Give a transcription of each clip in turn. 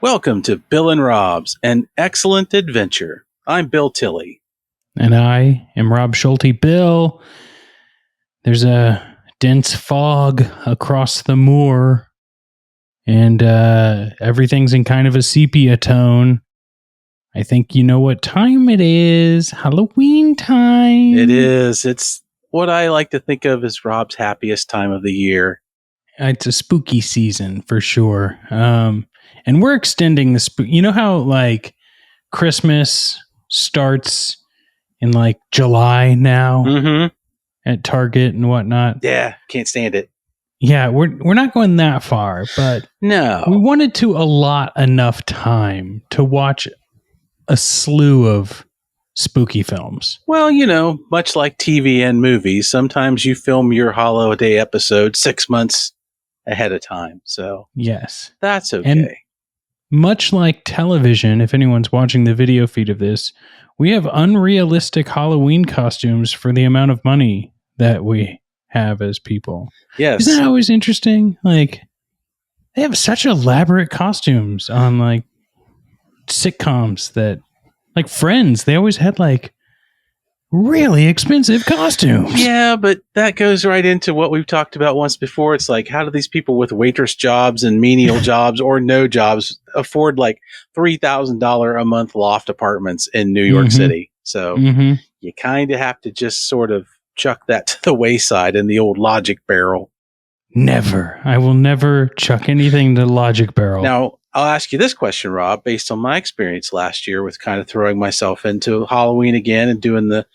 Welcome to Bill and Rob's An Excellent Adventure. I'm Bill Tilley. And I am Rob Schulte. Bill, there's a dense fog across the moor, and everything's in kind of a sepia tone. I think you know what time it is. Halloween time. It is. It's what I like to think of as Rob's happiest time of the year. It's a spooky season for sure. And we're extending the you know how like Christmas starts in like July now at Target and whatnot. Yeah, can't stand it. Yeah, we're not going that far, but no, we wanted to allot enough time to watch a slew of spooky films. Well, you know, much like TV and movies, sometimes you film your holiday episode 6 months ahead of time. So yes, that's okay. And much like television, if anyone's watching the video feed of this, we have unrealistic Halloween costumes for the amount of money that we have as people. Yes. Isn't that always interesting? Like, they have such elaborate costumes on, like, sitcoms that, like, Friends, they always had, like, really expensive costumes. Yeah, but that goes right into what we've talked about once before. It's like, how do these people with waitress jobs and menial jobs or no jobs afford like $3,000 a month loft apartments in New York City? So you kind of have to just sort of chuck that to the wayside in the old logic barrel. Never. I will never chuck anything to the logic barrel. Now, I'll ask you this question, Rob, based on my experience last year with kind of throwing myself into Halloween again and doing the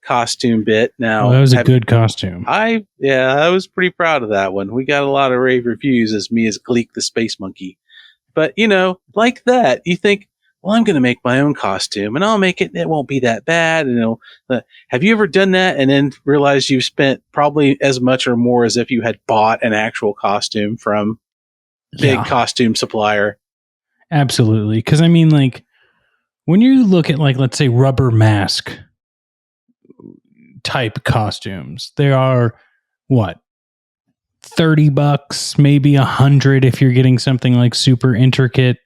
costume bit. Now, that was a good costume. I was pretty proud of that one. We got a lot of rave reviews as me as Gleek the Space Monkey. But, you know, like that, you think, well, I'm going to make my own costume and I'll make it. It won't be that bad. And have you ever done that and then realized you've spent probably as much or more as if you had bought an actual costume from big costume supplier? Absolutely. Because, I mean, like, when you look at, like, let's say rubber mask type costumes, they are, what, $30, maybe $100 if you're getting something, like, super intricate,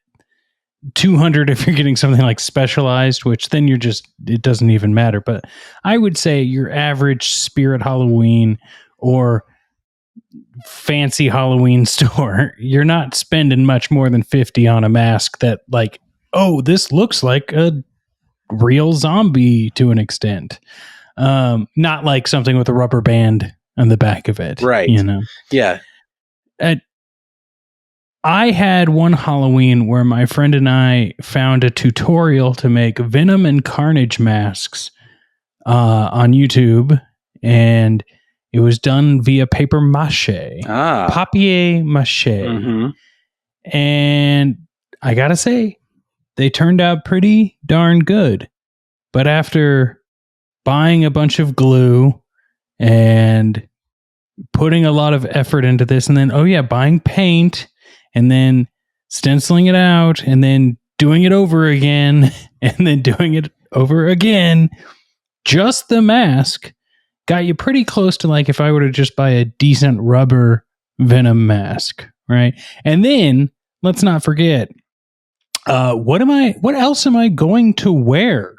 $200 if you're getting something, like, specialized, which then it doesn't even matter. But I would say your average Spirit Halloween or fancy Halloween store, you're not spending much more than $50 on a mask that, like, oh, this looks like a real zombie to an extent. Not like something with a rubber band on the back of it. Right. You know? Yeah. I had one Halloween where my friend and I found a tutorial to make Venom and Carnage masks on YouTube, and it was done via paper mache, papier mache. And I gotta say, they turned out pretty darn good. But after buying a bunch of glue and putting a lot of effort into this, and then, buying paint and then stenciling it out and then doing it over again and then doing it over again, just the mask got you pretty close to, like, if I were to just buy a decent rubber Venom mask, right? And then let's not forget, what else am I going to wear?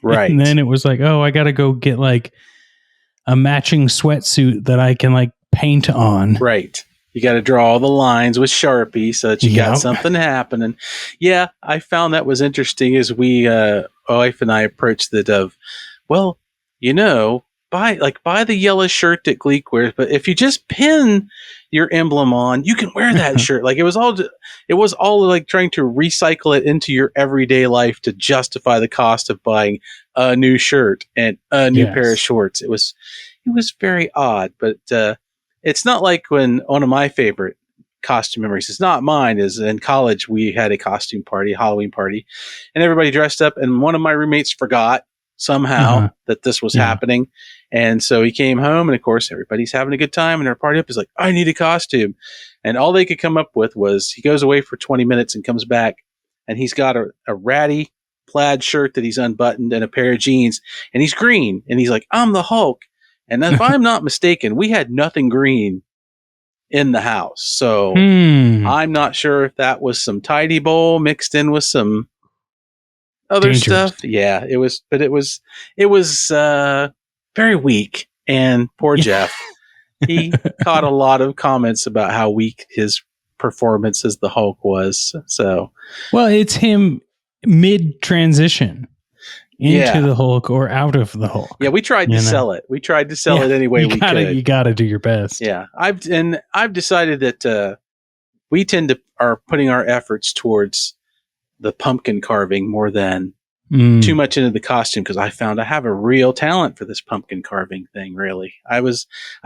Right. And then it was like, oh, I got to go get like a matching sweatsuit that I can like paint on. Right. You got to draw all the lines with Sharpie so that you got something happening. Yeah, I found that was interesting as we, wife and I approached it of, well, you know, buy the yellow shirt that Gleek wears, but if you just pin your emblem on, you can wear that shirt. Like it was all like trying to recycle it into your everyday life to justify the cost of buying a new shirt and a new pair of shorts. It was very odd, but it's not like when one of my favorite costume memories, it's not mine, is in college we had a costume party, a Halloween party, and everybody dressed up, and one of my roommates forgot somehow that this was happening. And so he came home, and of course everybody's having a good time and they're partying up. He's like, I need a costume. And all they could come up with was he goes away for 20 minutes and comes back, and he's got a ratty plaid shirt that he's unbuttoned and a pair of jeans, and he's green, and he's like, I'm the Hulk. And if I'm not mistaken, we had nothing green in the house. So I'm not sure if that was some tidy bowl mixed in with some other Dangerous stuff. Yeah, it was, but it was very weak. And poor Jeff, he caught a lot of comments about how weak his performance as the Hulk was. So, well, it's him mid transition into the Hulk or out of the Hulk. Yeah, we tried to sell it. We tried to sell it any way we could. You got to do your best. Yeah, I've decided that we are putting our efforts towards the pumpkin carving more than too much into the costume, because I found I have a real talent for this pumpkin carving thing. Really, I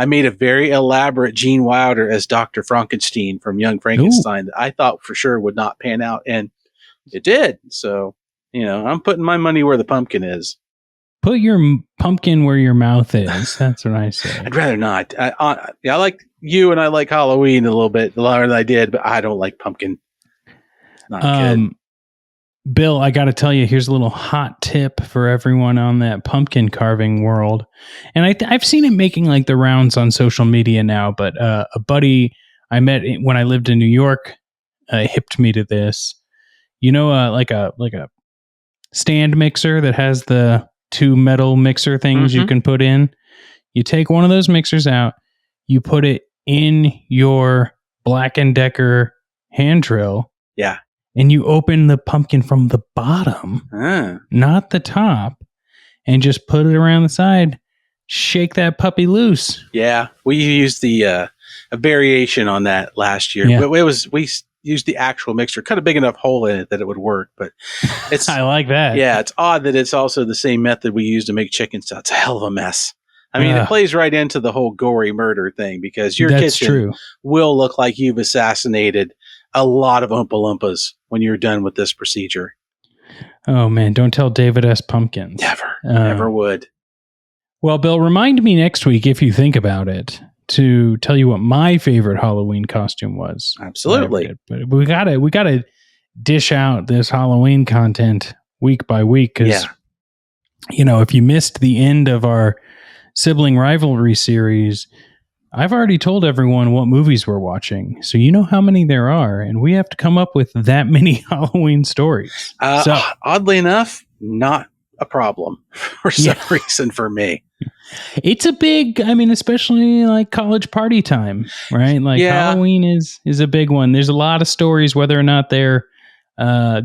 made a very elaborate Gene Wilder as Dr. Frankenstein from Young Frankenstein that I thought for sure would not pan out, and it did. So, I'm putting my money where the pumpkin is. Put your pumpkin where your mouth is. That's what I say. I'd rather not. I like you, and I like Halloween a little bit longer than I did, but I don't like pumpkin. Not good. Bill, I got to tell you, here's a little hot tip for everyone on that pumpkin carving world. And I've seen it making like the rounds on social media now, but a buddy I met when I lived in New York hipped me to this. Like a stand mixer that has the 2 metal mixer things you can put in. You take one of those mixers out, you put it in your Black & Decker hand drill. Yeah. And you open the pumpkin from the bottom, not the top, and just put it around the side. Shake that puppy loose. Yeah, we used a variation on that last year. Yeah. We used the actual mixer, cut a big enough hole in it that it would work. But it's I like that. Yeah, it's odd that it's also the same method we use to make chicken stuff. It's a hell of a mess. I mean, it plays right into the whole gory murder thing, because your kitchen will look like you've assassinated a lot of Oompa Loompas when you're done with this procedure. Oh, man. Don't tell David S. Pumpkins. Never would. Well, Bill, remind me next week, if you think about it, to tell you what my favorite Halloween costume was. Absolutely. But we gotta dish out this Halloween content week by week, because, if you missed the end of our sibling rivalry series, I've already told everyone what movies we're watching, so you know how many there are, and we have to come up with that many Halloween stories. Oddly enough, not a problem for some reason for me. It's a big, especially like college party time, right? Like Halloween is a big one. There's a lot of stories, whether or not they're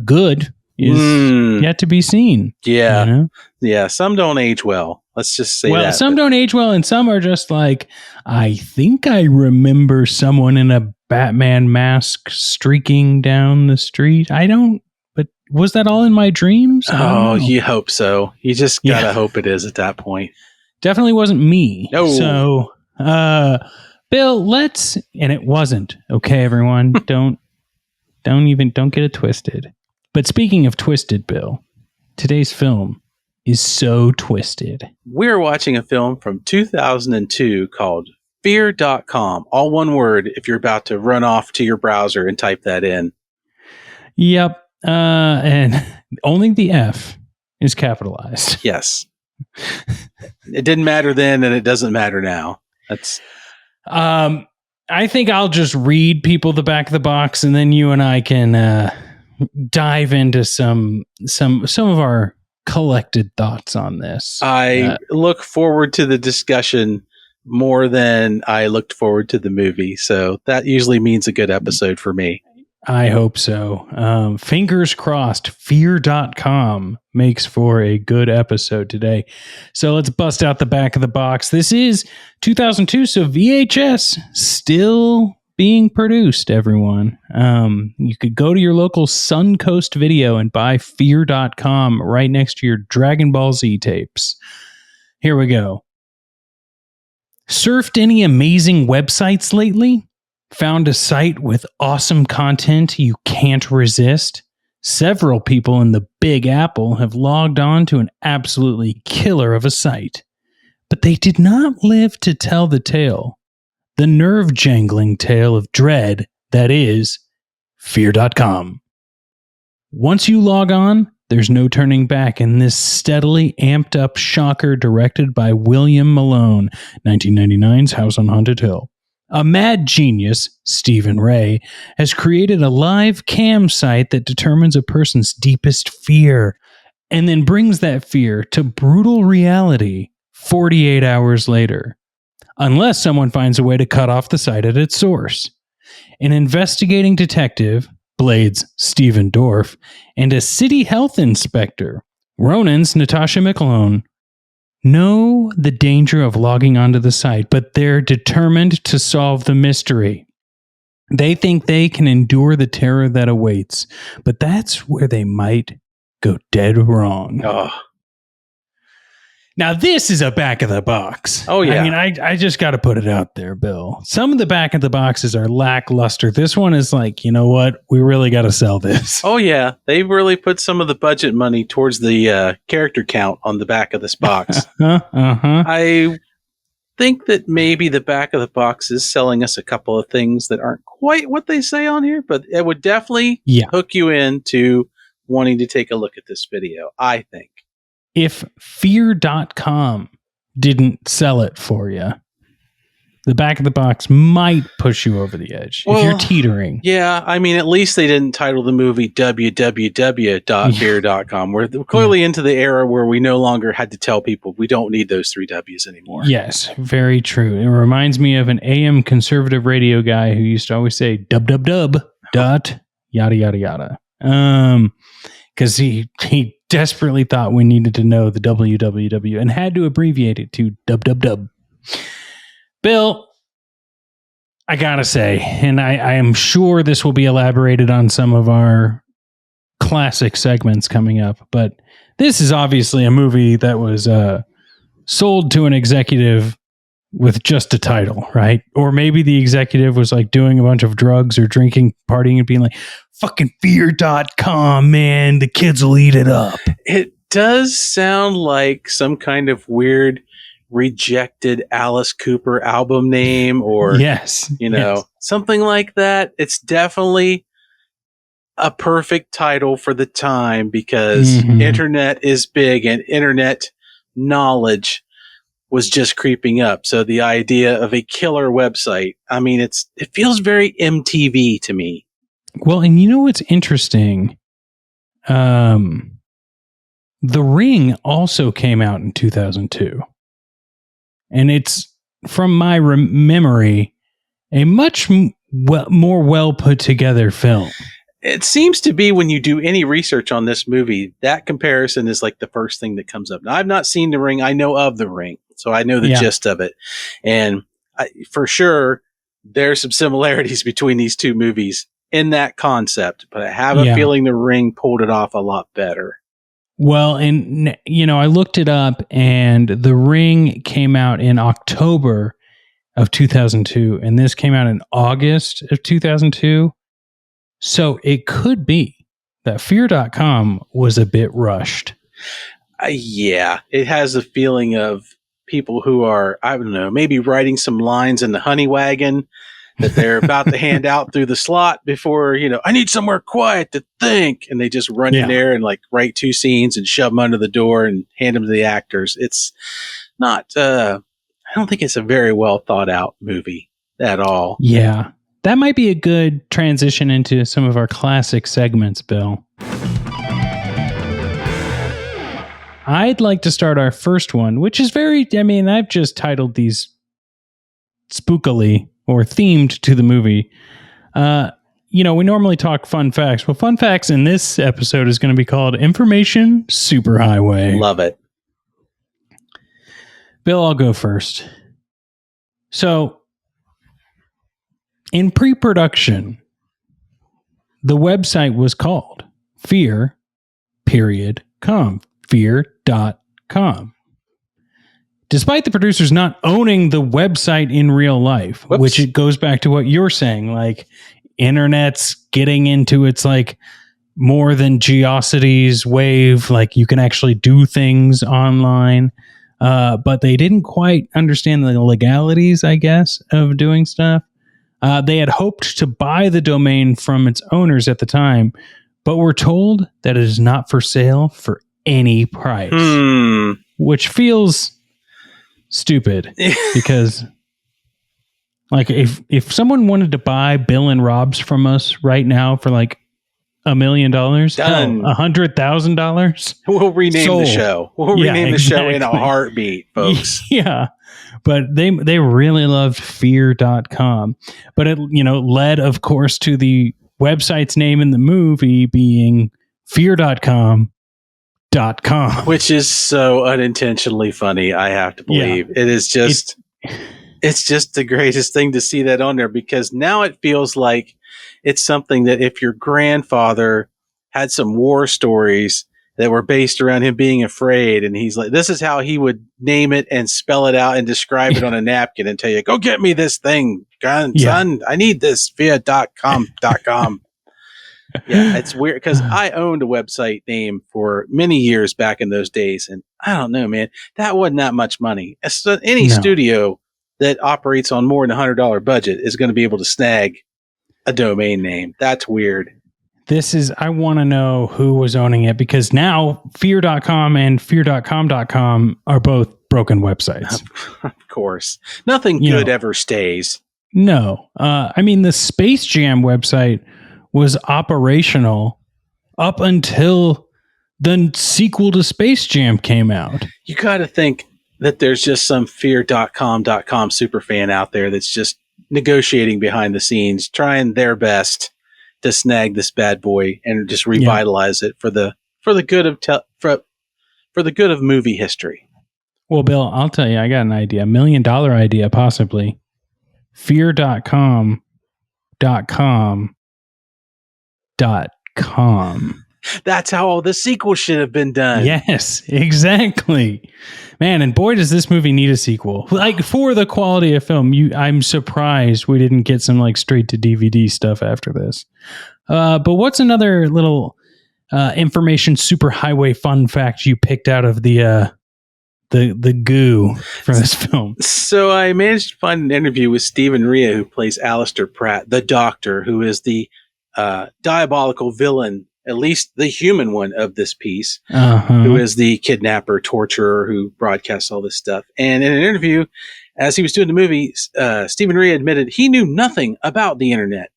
good is yet to be seen. Yeah. Yeah. Some don't age well. Let's just say that. Well, some don't age well, and some are just like, I think I remember someone in a Batman mask streaking down the street. But was that all in my dreams? Oh, you hope so. You just gotta hope it is at that point. Definitely wasn't me. No. So, Bill, and it wasn't. Okay, everyone, don't get it twisted. But speaking of twisted, Bill, today's film is so twisted. We're watching a film from 2002 called FearDotCom. All one word if you're about to run off to your browser and type that in. Yep. And only the F is capitalized. Yes. It didn't matter then, and it doesn't matter now. That's. I think I'll just read people the back of the box, and then you and I can dive into some of our collected thoughts on this. I look forward to the discussion more than I looked forward to the movie, so that usually means a good episode for me. I hope so. Fingers crossed. FearDotCom makes for a good episode today. So let's bust out the back of the box. This is 2002, so VHS still being produced, everyone. You could go to your local Suncoast Video and buy FearDotCom right next to your Dragon Ball Z tapes. Here we go. Surfed any amazing websites lately? Found a site with awesome content you can't resist? Several people in the Big Apple have logged on to an absolutely killer of a site. But they did not live to tell the tale. The nerve-jangling tale of dread that is FearDotCom. Once you log on, there's no turning back in this steadily amped up shocker directed by William Malone, 1999's House on Haunted Hill. A mad genius, Stephen Ray, has created a live cam site that determines a person's deepest fear and then brings that fear to brutal reality 48 hours later, unless someone finds a way to cut off the site at its source. An investigating detective, Blade's Stephen Dorff, and a city health inspector, Ronan's Natasha Michelone, know the danger of logging onto the site, but they're determined to solve the mystery. They think they can endure the terror that awaits, but that's where they might go dead wrong. Oh. Now, this is a back of the box. Oh, yeah. I mean, I just got to put it out there, Bill. Some of the back of the boxes are lackluster. This one is like, you know what? We really got to sell this. Oh, yeah. They really put some of the budget money towards the character count on the back of this box. I think that maybe the back of the box is selling us a couple of things that aren't quite what they say on here, but it would definitely hook you into wanting to take a look at this video, I think. If FearDotCom didn't sell it for you, the back of the box might push you over the edge if you're teetering. Yeah, I mean, at least they didn't title the movie www.fear.com. We're clearly into the era where we no longer had to tell people we don't need those 3 W's anymore. Yes, very true. It reminds me of an AM conservative radio guy who used to always say dub dot yada yada yada. Because he desperately thought we needed to know the www and had to abbreviate it to dub. Bill, I gotta say, and I am sure this will be elaborated on some of our classic segments coming up, but this is obviously a movie that was sold to an executive with just a title, right? Or maybe the executive was like doing a bunch of drugs or drinking, partying, and being like, fucking fear.com, man, the kids will eat it up. It does sound like some kind of weird rejected Alice Cooper album name or, something like that. It's definitely a perfect title for the time because internet is big and internet knowledge was just creeping up. So the idea of a killer website, I mean, it feels very MTV to me. Well, and you know what's interesting? The Ring also came out in 2002. And it's, from my memory, a much more well put together film. It seems to be when you do any research on this movie, that comparison is like the first thing that comes up. Now, I've not seen The Ring. I know of The Ring, so I know the gist of it. And for sure, there's some similarities between these two movies in that concept, but I have a feeling The Ring pulled it off a lot better. Well, and, I looked it up, and The Ring came out in October of 2002, and this came out in August of 2002. So it could be that Fear.com was a bit rushed. Yeah, it has a feeling of people who are, I don't know, maybe writing some lines in the honey wagon that they're about to hand out through the slot before, I need somewhere quiet to think. And they just run in there and like write 2 scenes and shove them under the door and hand them to the actors. It's not, I don't think it's a very well thought out movie at all. Yeah. That might be a good transition into some of our classic segments, Bill. I'd like to start our first one, which is I've just titled these spookily or themed to the movie. We normally talk fun facts. Well, fun facts in this episode is going to be called Information Superhighway. Love it. Bill, I'll go first. So, in pre-production, the website was called Fear.com. Fear.com. Despite the producers not owning the website in real life, which it goes back to what you're saying, like internet's getting into its like more than Geocities wave, like you can actually do things online. But they didn't quite understand the legalities, I guess, of doing stuff. They had hoped to buy the domain from its owners at the time, but were told that it is not for sale for any price, which feels stupid because Like if someone wanted to buy Bill and Rob's from us right now for like $1 million, hell, $100,000, we'll rename the show. We'll rename the show in a heartbeat, folks. Yeah. But they really loved FearDotCom. But it, led, of course, to the website's name in the movie being FearDotCom. Which is so unintentionally funny, I have to believe. Yeah. It is just it's just the greatest thing to see that on there, because now it feels like it's something that if your grandfather had some war stories that were based around him being afraid, and he's like, this is how he would name it and spell it out and describe it on a napkin and tell you, go get me this thing, son. I need this FearDotCom.com. Yeah, it's weird because I owned a website name for many years back in those days, and I don't know, man, that wasn't that much money. Any studio that operates on more than $100 budget is going to be able to snag a domain name. That's weird. I want to know who was owning it, because now Fear.com and FearDotCom.com are both broken websites. Of course. Nothing good ever stays. No. I mean, the Space Jam website was operational up until the sequel to Space Jam came out. You got to think that there's just some FearDotCom superfan out there that's just negotiating behind the scenes, trying their best to snag this bad boy and just revitalize it for the good of for the good of movie history. Well, Bill, I'll tell you, I got an idea, $1 million idea, possibly. FearDotCom.com. That's how all the sequel should have been done. Yes, exactly. Man, and boy, does this movie need a sequel. Like, for the quality of film, I'm surprised we didn't get some like straight to DVD stuff after this. But what's another little information superhighway fun fact you picked out of the goo for this film? So I managed to find an interview with Stephen Rea, who plays Alistair Pratt, the Doctor, who is the diabolical villain, at least the human one of this piece, who is the kidnapper, torturer, who broadcasts all this stuff. And in an interview, as he was doing the movie, Stephen Rea admitted he knew nothing about the internet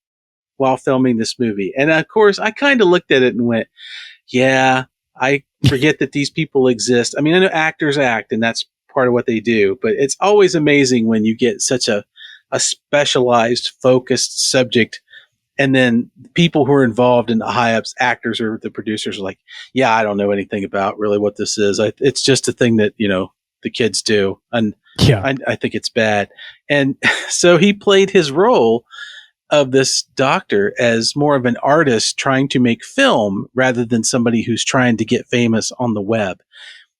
while filming this movie. And of course, I kind of looked at it and went, yeah, I forget that these people exist. I mean, I know actors act, and that's part of what they do, but it's always amazing when you get such a specialized, focused subject, and then people who are involved in the high ups, actors or the producers, are like, yeah, I don't know anything about really what this is. It's just a thing that, the kids do. And I think it's bad. And so he played his role of this doctor as more of an artist trying to make film rather than somebody who's trying to get famous on the web.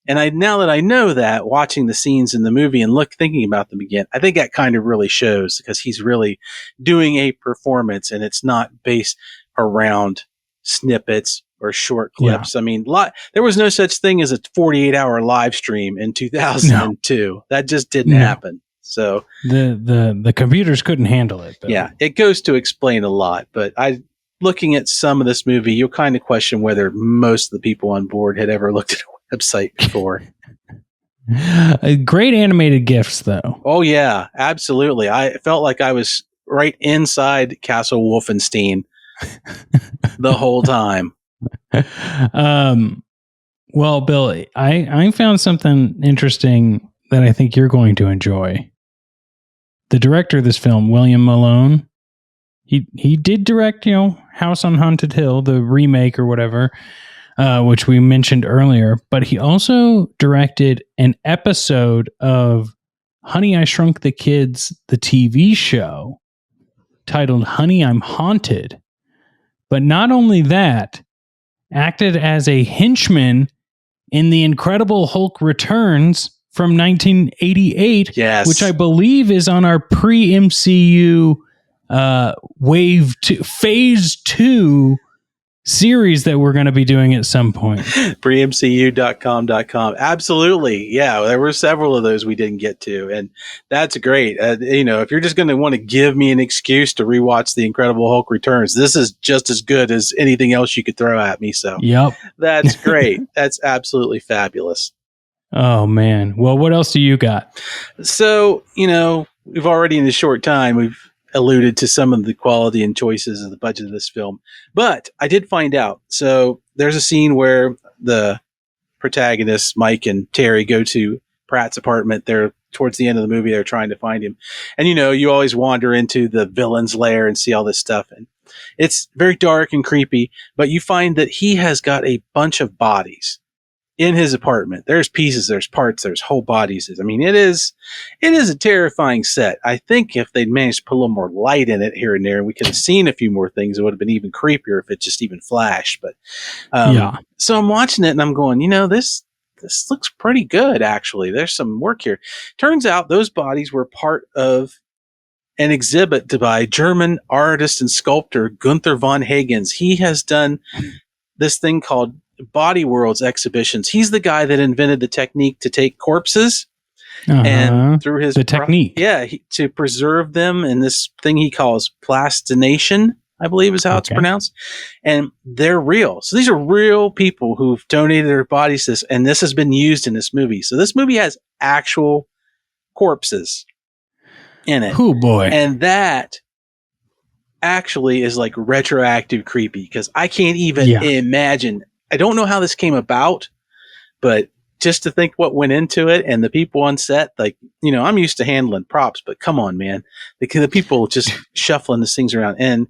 And now that I know that, watching the scenes in the movie and thinking about them again, I think that kind of really shows, because he's really doing a performance, and it's not based around snippets or short clips. I mean, there was no such thing as a 48-hour live stream in 2002. No. That just didn't happen. So the computers couldn't handle it, though. Yeah, it goes to explain a lot. But looking at some of this movie, you'll kind of question whether most of the people on board had ever looked at a website before. Great animated GIFs, though. Oh yeah, absolutely. I felt like I was right inside Castle Wolfenstein the whole time. Well, Bill, I found something interesting that I think you're going to enjoy. The director of this film, William Malone, he did direct, House on Haunted Hill, the remake or whatever, which we mentioned earlier, but he also directed an episode of Honey, I Shrunk the Kids, the TV show, titled Honey, I'm Haunted. But not only that, acted as a henchman in The Incredible Hulk Returns from 1988, which I believe is on our pre-MCU phase 2 series that we're going to be doing at some point. Premcu.com.com. Absolutely. Yeah, there were several of those we didn't get to, and that's great. If you're just going to want to give me an excuse to rewatch The Incredible Hulk Returns, this is just as good as anything else you could throw at me. So that's great. That's absolutely fabulous. Oh, man. Well, what else do you got? So, we've already in a short time, we've alluded to some of the quality and choices of the budget of this film. But I did find out. So there's a scene where the protagonists, Mike and Terry, go to Pratt's apartment. They're towards the end of the movie. They're trying to find him. And, you always wander into the villain's lair and see all this stuff. And it's very dark and creepy, but you find that he has got a bunch of bodies in his apartment. There's pieces, there's parts, there's whole bodies. I mean, it is a terrifying set. I think if they'd managed to put a little more light in it here and there, and we could have seen a few more things, it would have been even creepier if it just even flashed. But so I'm watching it and I'm going, this looks pretty good, actually. There's some work here. Turns out those bodies were part of an exhibit by German artist and sculptor Gunther von Hagens. He has done this thing called Body Worlds exhibitions. He's the guy that invented the technique to take corpses and through his technique, to preserve them in this thing he calls plastination, I believe is how it's pronounced. And they're real. So these are real people who've donated their bodies to this, and this has been used in this movie. So this movie has actual corpses in it. Oh boy. And that actually is like retroactive creepy, because I can't even imagine. I don't know how this came about, but just to think what went into it and the people on set, like, I'm used to handling props, but come on, man. The people just shuffling these things around. And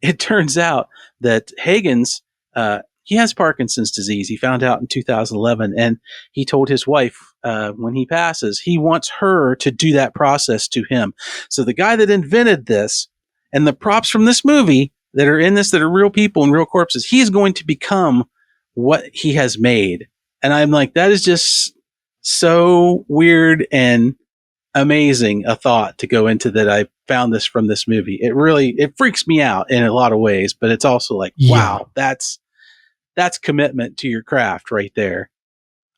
it turns out that Hagens, he has Parkinson's disease. He found out in 2011, and he told his wife when he passes, he wants her to do that process to him. So the guy that invented this and the props from this movie that are in this, that are real people and real corpses, he's going to become what he has made. And I'm like, that is just so weird and amazing a thought to go into, that I found this from this movie. It freaks me out in a lot of ways, but it's also like, wow, that's commitment to your craft right there.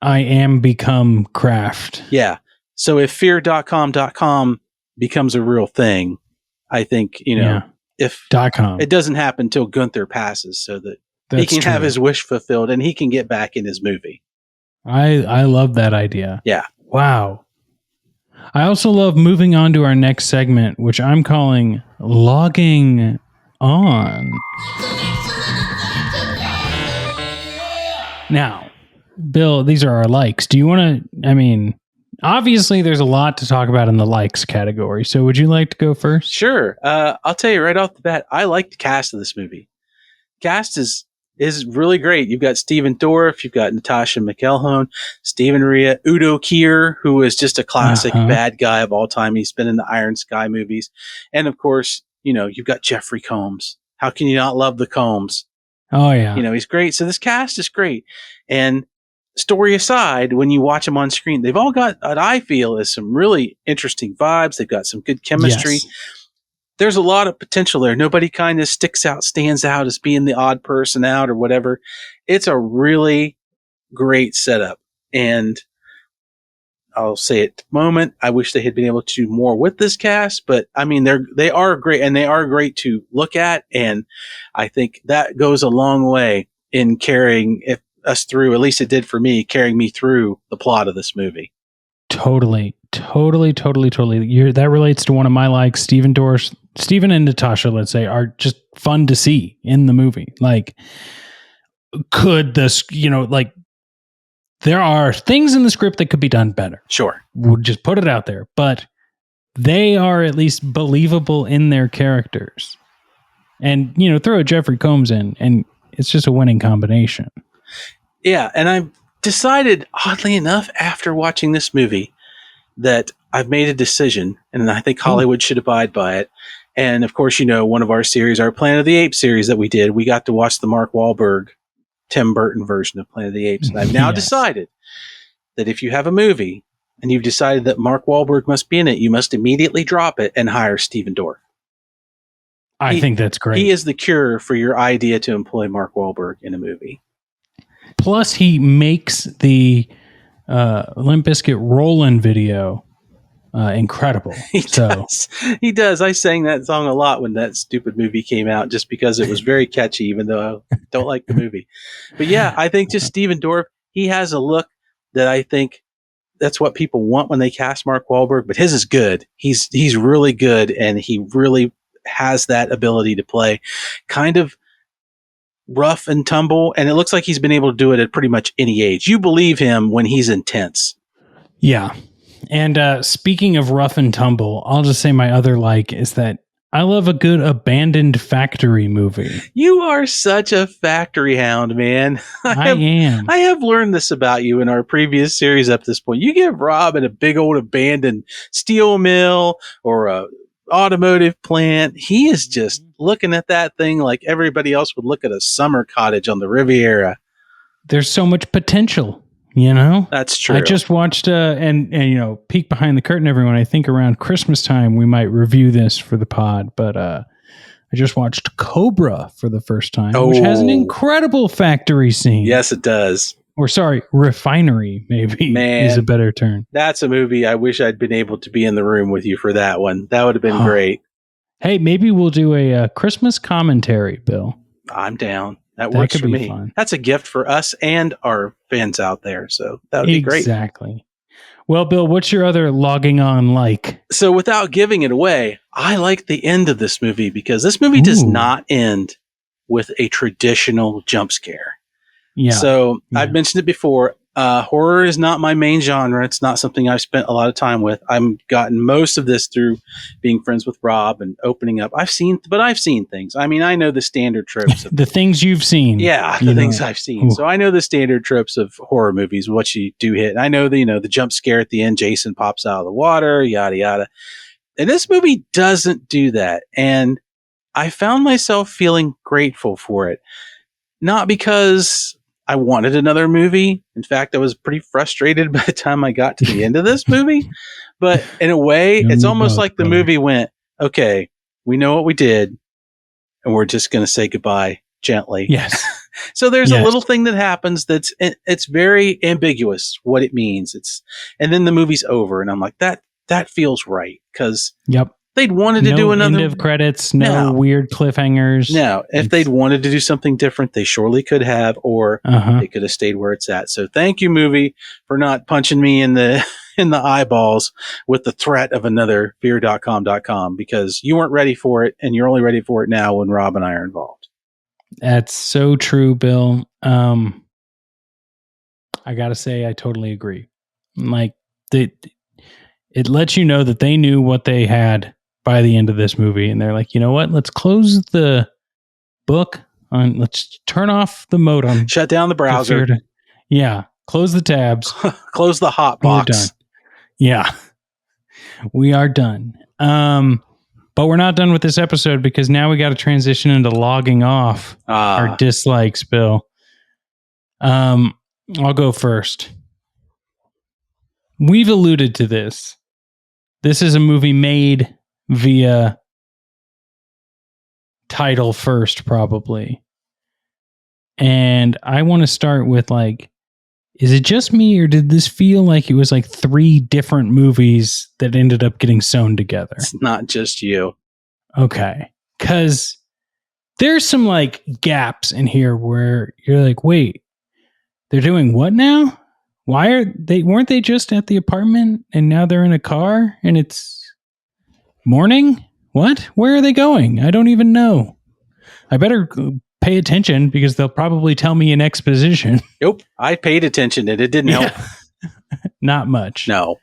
I am become craft. Yeah. So if FearDotCom becomes a real thing, I think, if .com. It doesn't happen until Gunther passes, so that he can have his wish fulfilled and he can get back in his movie. I love that idea. Yeah. Wow. I also love moving on to our next segment, which I'm calling Logging On. Now, Bill, these are our likes. Do you want to, obviously there's a lot to talk about in the likes category. So would you like to go first? Sure. I'll tell you right off the bat, I like the cast of this movie. Cast is really great. You've got Stephen Dorff, you've got Natasha McElhone, Stephen Rea, Udo Kier, who is just a classic bad guy of all time. He's been in the Iron Sky movies. And of course, you've got Jeffrey Combs. How can you not love the Combs? Oh yeah. He's great. So this cast is great. And story aside, when you watch them on screen, they've all got what I feel is some really interesting vibes. They've got some good chemistry. Yes. There's a lot of potential there. Nobody kind of stands out as being the odd person out or whatever. It's a really great setup. And I'll say at the moment, I wish they had been able to do more with this cast, but they are great, and they are great to look at. And I think that goes a long way in carrying us through, at least it did for me, carrying me through the plot of this movie. Totally. That relates to one of my likes. Stephen and Natasha, let's say, are just fun to see in the movie. Like, could this, there are things in the script that could be done better. Sure. We'll just put it out there. But they are at least believable in their characters. And, throw a Jeffrey Combs in, and it's just a winning combination. Yeah, and I decided, oddly enough, after watching this movie, that I've made a decision, and I think Hollywood should abide by it. And of course, one of our series, our Planet of the Apes series that we did, we got to watch the Mark Wahlberg, Tim Burton version of Planet of the Apes. And I've now decided that if you have a movie and you've decided that Mark Wahlberg must be in it, you must immediately drop it and hire Stephen Dorff. I think that's great. He is the cure for your idea to employ Mark Wahlberg in a movie. Plus, he makes the Limp Bizkit Rollin' video incredible. He does. I sang that song a lot when that stupid movie came out, just because it was very catchy, even though I don't like the movie. But yeah, I think just Stephen Dorff, he has a look that I think that's what people want when they cast Mark Wahlberg, but his is good. He's really good, and he really has that ability to play kind of rough and tumble, and it looks like he's been able to do it at pretty much any age. You believe him when he's intense. Yeah. And speaking of rough and tumble, I'll just say my other is that I love a good abandoned factory movie. You are such a factory hound, man. I am. I have learned this about you in our previous series up to this point. You give Robin a big old abandoned steel mill or a automotive plant. He is just looking at that thing like everybody else would look at a summer cottage on the Riviera. There's so much potential. You know, that's true. I just watched and peek behind the curtain, everyone. I think around Christmas time we might review this for the pod, but I just watched Cobra for the first time, which has an incredible factory scene. Yes, it does. Or sorry, refinery maybe is a better term. That's a movie I wish I'd been able to be in the room with you for that one. That would have been great. Hey, maybe we'll do a Christmas commentary, Bill. I'm down. That works for me. Fun. That's a gift for us and our fans out there. So that would be great. Exactly. Well, Bill, what's your other logging on like? So without giving it away, I like the end of this movie because this movie does not end with a traditional jump scare. Yeah. So I've mentioned it before. Horror is not my main genre. It's not something I've spent a lot of time with. I've gotten most of this through being friends with Rob and opening up. I've seen things. I mean, I know the standard tropes. The things you've seen. Yeah, the things I've seen. Ooh. So I know the standard tropes of horror movies, what you do hit. And I know the jump scare at the end, Jason pops out of the water, yada, yada. And this movie doesn't do that. And I found myself feeling grateful for it. Not because I wanted another movie. In fact, I was pretty frustrated by the time I got to the end of this movie. But in a way, it's almost like the movie went, okay, we know what we did, and we're just going to say goodbye gently. Yes. So there's a little thing that happens it's very ambiguous what it means. And then the movie's over, and I'm like, that feels right because they'd wanted to do another end of credits, no weird cliffhangers. No, if they'd wanted to do something different, they surely could have, or they could have stayed where it's at. So thank you, movie, for not punching me in the eyeballs with the threat of another FearDotCom, because you weren't ready for it, and you're only ready for it now when Rob and I are involved. That's so true, Bill. I gotta say, I totally agree. Like it lets you know that they knew what they had by the end of this movie, and they're like, you know what? Let's close the book on. Let's turn off the modem. Shut down the browser. Close the tabs. Close the hot box. We're done. Yeah, we are done. But we're not done with this episode because now we got to transition into logging off our dislikes, Bill. I'll go first. We've alluded to this. This is a movie made via title first, probably. And I want to start with is it just me, or did this feel like it was like 3 different movies that ended up getting sewn together? It's not just you. Okay. Because there's some gaps in here where you're like, wait, they're doing what now? Weren't they just at the apartment and now they're in a car and it's morning? What? Where are they going? I don't even know. I better pay attention because they'll probably tell me in exposition. Nope. I paid attention and it didn't help. Not much. No.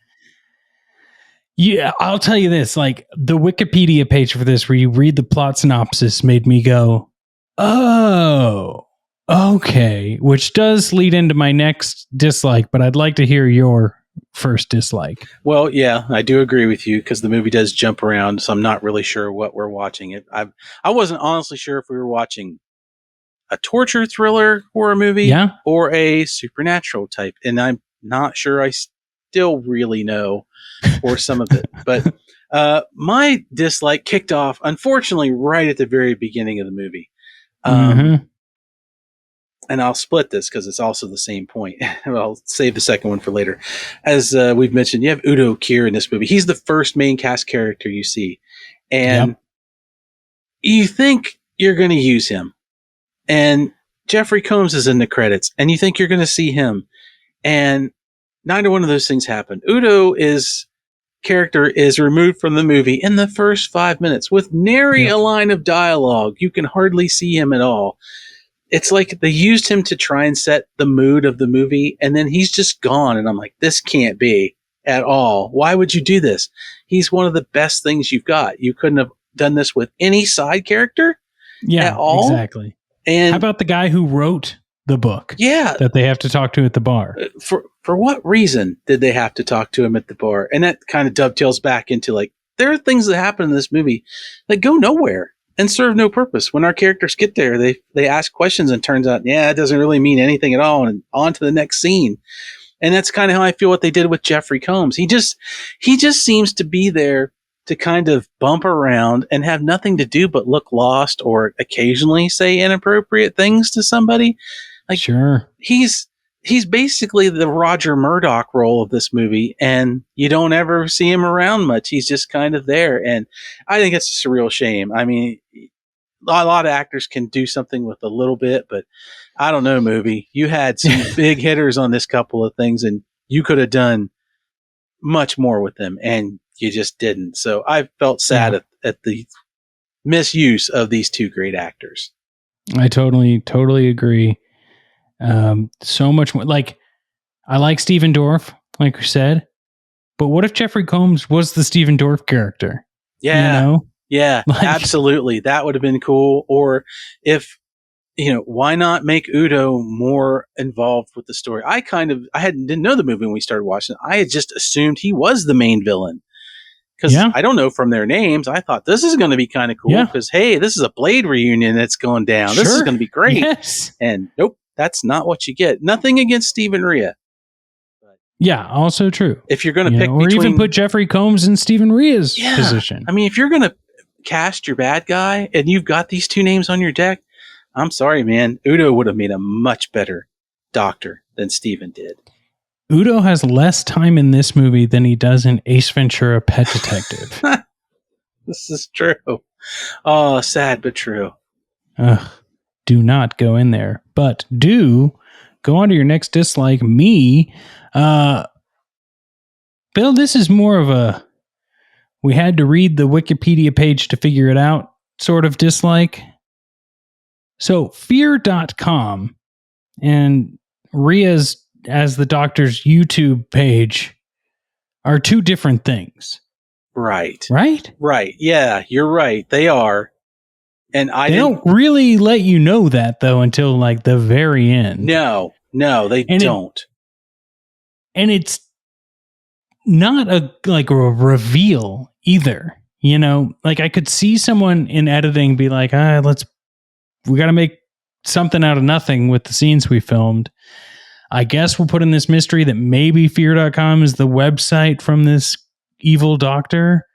Yeah, I'll tell you this, the Wikipedia page for this where you read the plot synopsis made me go, oh, okay, which does lead into my next dislike, but I'd like to hear your first dislike. Well, yeah, I do agree with you because the movie does jump around, so I'm not really sure what we're watching. I wasn't honestly sure if we were watching a torture thriller horror movie or a supernatural type, and I'm not sure I still really know for some of it. But my dislike kicked off, unfortunately, right at the very beginning of the movie. And I'll split this because it's also the same point. I'll save the second one for later. As we've mentioned, you have Udo Kier in this movie. He's the first main cast character you see. And you think you're going to use him. And Jeffrey Combs is in the credits. And you think you're going to see him. And neither one of those things happened. Udo's character is removed from the movie in the first 5 minutes with nary a line of dialogue. You can hardly see him at all. It's like they used him to try and set the mood of the movie, and then he's just gone. And I'm like, this can't be at all. Why would you do this? He's one of the best things you've got. You couldn't have done this with any side character at all. Exactly. And how about the guy who wrote the book? Yeah. That they have to talk to at the bar. For what reason did they have to talk to him at the bar? And that kind of dovetails back into like, there are things that happen in this movie that go nowhere and serve no purpose. When our characters get there, they ask questions and turns out, it doesn't really mean anything at all. And on to the next scene. And that's kind of how I feel what they did with Jeffrey Combs. He just seems to be there to kind of bump around and have nothing to do but look lost or occasionally say inappropriate things to somebody. Like, sure. He's basically the Roger Murdoch role of this movie, and you don't ever see him around much. He's just kind of there. And I think it's just a real shame. I mean, a lot of actors can do something with a little bit, but I don't know, movie. You had some big hitters on this couple of things, and you could have done much more with them, and you just didn't. So I felt sad at the misuse of these two great actors. I totally agree. So much more. Like, I like Steven Dorff, like you said, but what if Jeffrey Combs was the Steven Dorff character? Yeah. You know? Yeah, like, absolutely. That would have been cool. Or if, why not make Udo more involved with the story? I didn't know the movie when we started watching it. I had just assumed he was the main villain. Because I don't know from their names. I thought this is going to be kind of cool because, hey, this is a Blade reunion that's going down. Sure. This is going to be great. Yes. And nope, that's not what you get. Nothing against Stephen Rea. Yeah, also true. If you're going to pick or even put Jeffrey Combs in Stephen Rea's position. I mean, if you're going to cast your bad guy and you've got these two names on your deck, I'm sorry, man. Udo would have made a much better doctor than Stephen did. Udo has less time in this movie than he does in Ace Ventura: Pet Detective. This is true. Oh, sad but true. Do not go in there, but do go on to your next dislike. Me, Bill, this is more of a we had to read the Wikipedia page to figure it out sort of dislike. So FearDotCom and Ria's as the doctor's YouTube page are two different things. Right. Right? Right. Yeah, you're right. They are. And they don't really let you know that though until like the very end. No, they don't. And it's not a reveal either. Like I could see someone in editing be like, we got to make something out of nothing with the scenes we filmed. I guess we'll put in this mystery that maybe Fear.com is the website from this evil doctor,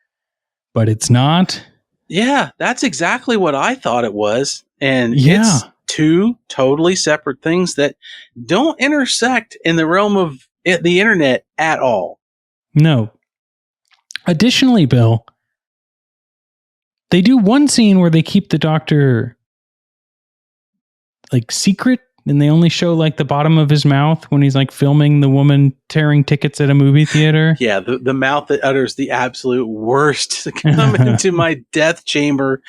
but it's not. Yeah, that's exactly what I thought it was. And it's two totally separate things that don't intersect in the realm of the internet at all. No. Additionally, Bill, they do one scene where they keep the doctor like secret, and they only show like the bottom of his mouth when he's like filming the woman tearing tickets at a movie theater. Yeah, the mouth that utters the absolute worst to come into my death chamber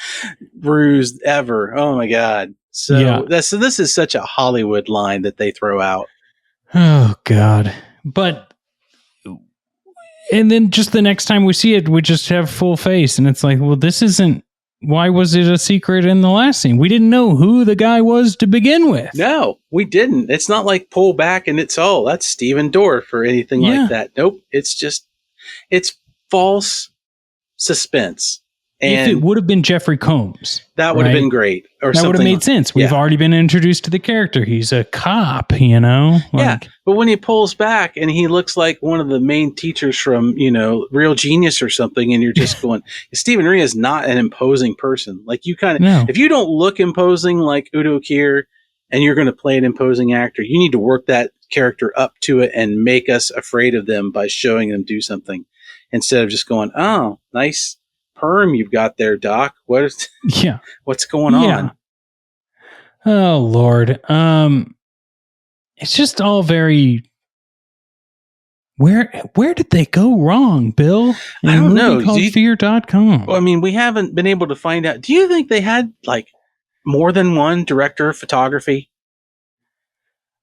ruse ever. Oh my God. So this is such a Hollywood line that they throw out. Oh God. And then just the next time we see it, we just have full face, and it's like, well, this isn't. Why was it a secret in the last scene? We didn't know who the guy was to begin with. No, we didn't. It's not like pull back and it's, that's Stephen Dorff or anything like that. Nope. It's false suspense. And if it would have been Jeffrey Combs, that would have been great. Or that would have made sense. We've already been introduced to the character. He's a cop, but when he pulls back and he looks like one of the main teachers from, Real Genius or something, and you're just going, Stephen Rea is not an imposing person. Like you if you don't look imposing like Udo Kier and you're going to play an imposing actor, you need to work that character up to it and make us afraid of them by showing them do something instead of just going, oh, nice perm you've got there, Doc. What's going on? Oh Lord. It's just all very Where did they go wrong, Bill? I don't know. Called FearDotCom. Well, I mean, we haven't been able to find out. Do you think they had like more than one director of photography?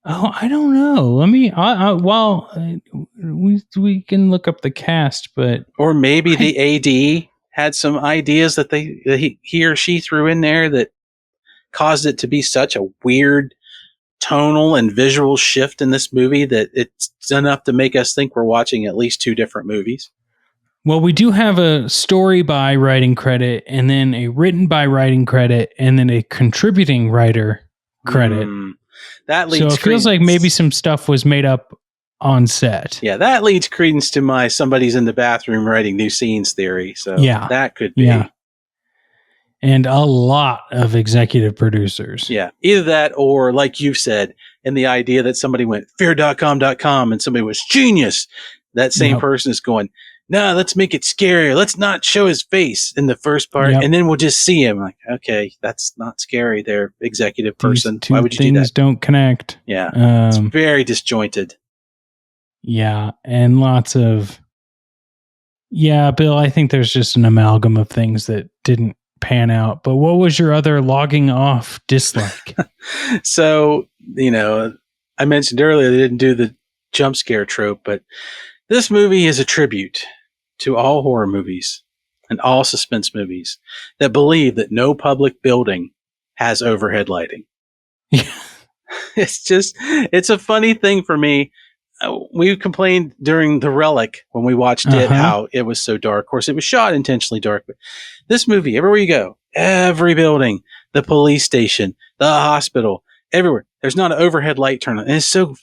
Oh, I don't know. Let me. We can look up the cast, but or maybe the AD had some ideas that he or she threw in there that caused it to be such a weird tonal and visual shift in this movie that it's enough to make us think we're watching at least two different movies. Well, we do have a story by writing credit, and then a written by writing credit, and then a contributing writer credit. That leads. So it feels like maybe some stuff was made up on set. Yeah, that leads credence to my somebody's in the bathroom writing new scenes theory. So yeah, that could be. Yeah. And a lot of executive producers. Yeah, either that or, like you said, in the idea that somebody went FearDotCom and somebody was genius. That same person is going, no, let's make it scarier. Let's not show his face in the first part, and then we'll just see him. Like, okay, that's not scary. They're executive person. Why would you do that? Things don't connect. Yeah, it's very disjointed. Yeah, and lots of. Yeah, Bill, I think there's just an amalgam of things that didn't pan out. But what was your other logging off dislike? So, I mentioned earlier they didn't do the jump scare trope, but this movie is a tribute to all horror movies and all suspense movies that believe that no public building has overhead lighting. It's a funny thing for me. We complained during The Relic when we watched it how it was so dark. Of course, it was shot intentionally dark, but this movie, everywhere you go, every building, the police station, the hospital, everywhere, there's not an overhead light turn on. And it's so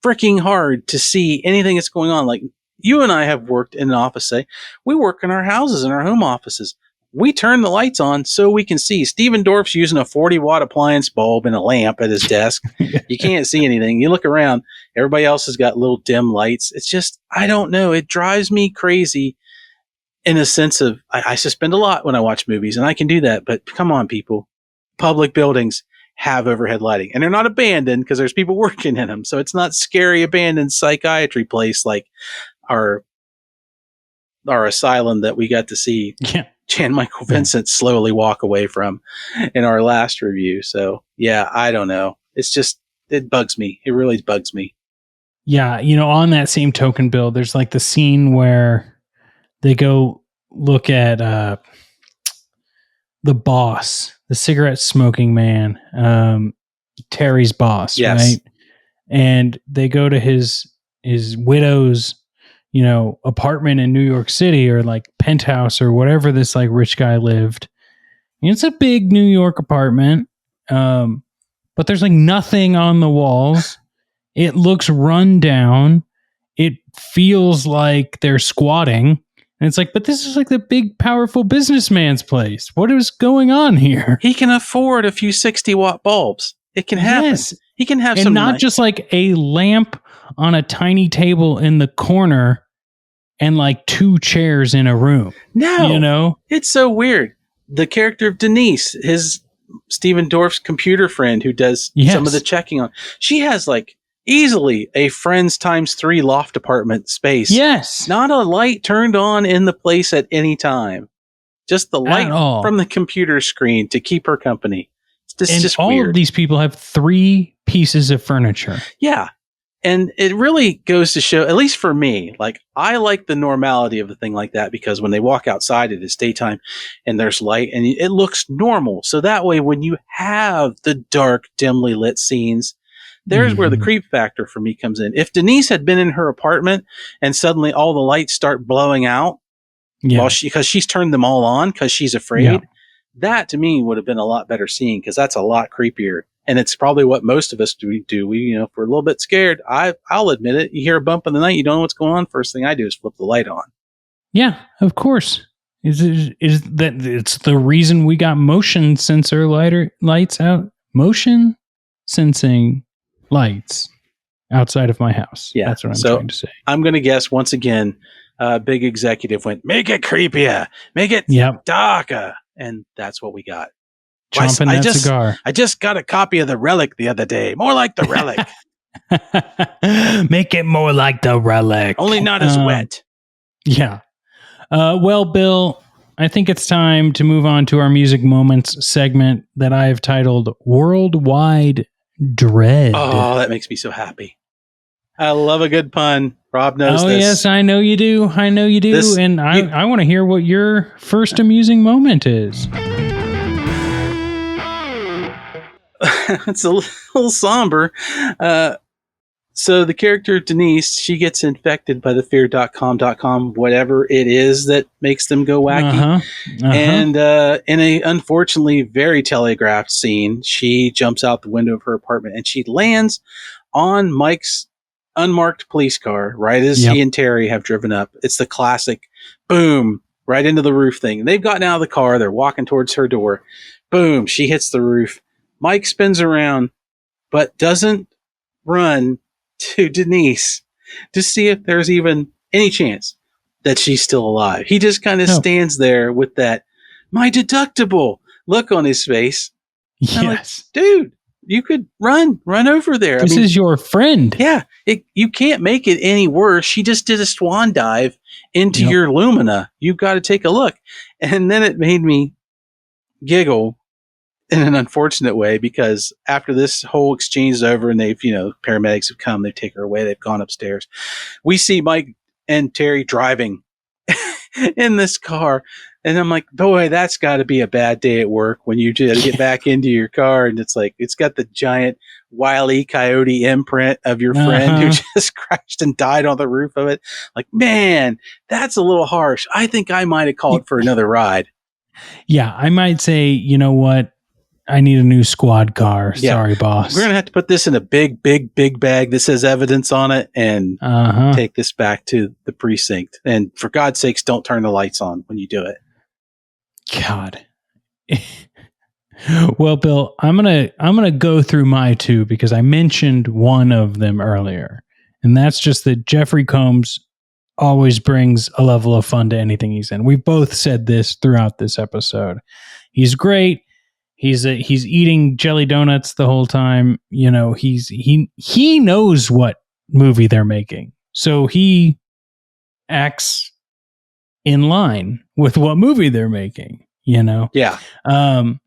freaking hard to see anything that's going on. Like, you and I have worked in an office, say, we work in our houses, in our home offices. We turn the lights on so we can see. Steven Dorff's using a 40-watt appliance bulb and a lamp at his desk. You can't see anything. You look around, everybody else has got little dim lights. It's just, I don't know. It drives me crazy in a sense of, I suspend a lot when I watch movies, and I can do that. But come on, people. Public buildings have overhead lighting. And they're not abandoned because there's people working in them. So it's not scary, abandoned psychiatry place like our asylum that we got to see. Yeah. Jan Michael Vincent slowly walk away from in our last review. So yeah, I don't know. It's just, it bugs me. It really bugs me. Yeah. On that same token, Bill, there's like the scene where they go look at the boss, the cigarette smoking man, Terry's boss, right? And they go to his widow's apartment in New York City, or like penthouse or whatever this like rich guy lived. And it's a big New York apartment. But there's like nothing on the walls. It looks run down. It feels like they're squatting. And it's like, but this is like the big, powerful businessman's place. What is going on here? He can afford a few 60-watt bulbs. It can happen. Yes. He can have some, not just like a lamp on a tiny table in the corner and like two chairs in a room. No, it's so weird. The character of Denise, his Steven Dorff's computer friend who does some of the checking on, she has like easily a friend's ×3 loft apartment space. Yes. Not a light turned on in the place at any time. Just the light from the computer screen to keep her company. It's just all weird. Of these people have 3 pieces of furniture. Yeah. And it really goes to show, at least for me, like, I like the normality of a thing like that, because when they walk outside, it is daytime and there's light and it looks normal. So that way, when you have the dark, dimly lit scenes, there's where the creep factor for me comes in. If Denise had been in her apartment and suddenly all the lights start blowing out, because she's turned them all on because she's afraid, that to me would have been a lot better scene, because that's a lot creepier. And it's probably what most of us do. We, if we're a little bit scared, I'll admit it. You hear a bump in the night, you don't know what's going on. First thing I do is flip the light on. Yeah, of course. Is that it's the reason we got motion sensor lights out? Motion sensing lights outside of my house. Yeah, that's what I'm trying to say. I'm going to guess once again, big executive went, make it creepier, make it darker, and that's what we got. Chomping that cigar. I just got a copy of The Relic the other day. More like The Relic. Make it more like the relic. Only not as wet. Yeah. Well, Bill, I think it's time to move on to our music moments segment that I have titled Worldwide Dread. Oh, that makes me so happy. I love a good pun. Rob knows this. Yes, I know you do. I know you do. And I want to hear what your first amusing moment is. It's a little somber. So the character Denise, she gets infected by the FearDotCom, whatever it is that makes them go wacky. And in a unfortunately very telegraphed scene, she jumps out the window of her apartment and she lands on Mike's unmarked police car right as he and Terry have driven up. It's the classic boom right into the roof thing. They've gotten out of the car. They're walking towards her door. Boom. She hits the roof. Mike spins around, but doesn't run to Denise to see if there's even any chance that she's still alive. He just kind of stands there with that my deductible look on his face. Yes. Like, dude, you could run over there. This is your friend. Yeah. You can't make it any worse. She just did a swan dive into your Lumina. You've got to take a look. And then it made me giggle in an unfortunate way, because after this whole exchange is over and they've, paramedics have come, they take her away, they've gone upstairs. We see Mike and Terry driving in this car. And I'm like, boy, that's got to be a bad day at work when you just get back into your car and it's like, it's got the giant Wile E. Coyote imprint of your friend who just crashed and died on the roof of it. Like, man, that's a little harsh. I think I might have called for another ride. Yeah, I might say, you know what? I need a new squad car. Yeah. Sorry, boss. We're going to have to put this in a big bag that says evidence on it and take this back to the precinct. And for God's sakes, don't turn the lights on when you do it. God. Well, Bill, I'm gonna go through my two because I mentioned one of them earlier. And that's just that Jeffrey Combs always brings a level of fun to anything he's in. We've both said this throughout this episode. He's great. He's eating jelly donuts the whole time. He knows what movie they're making, so he acts in line with what movie they're making. Yeah. And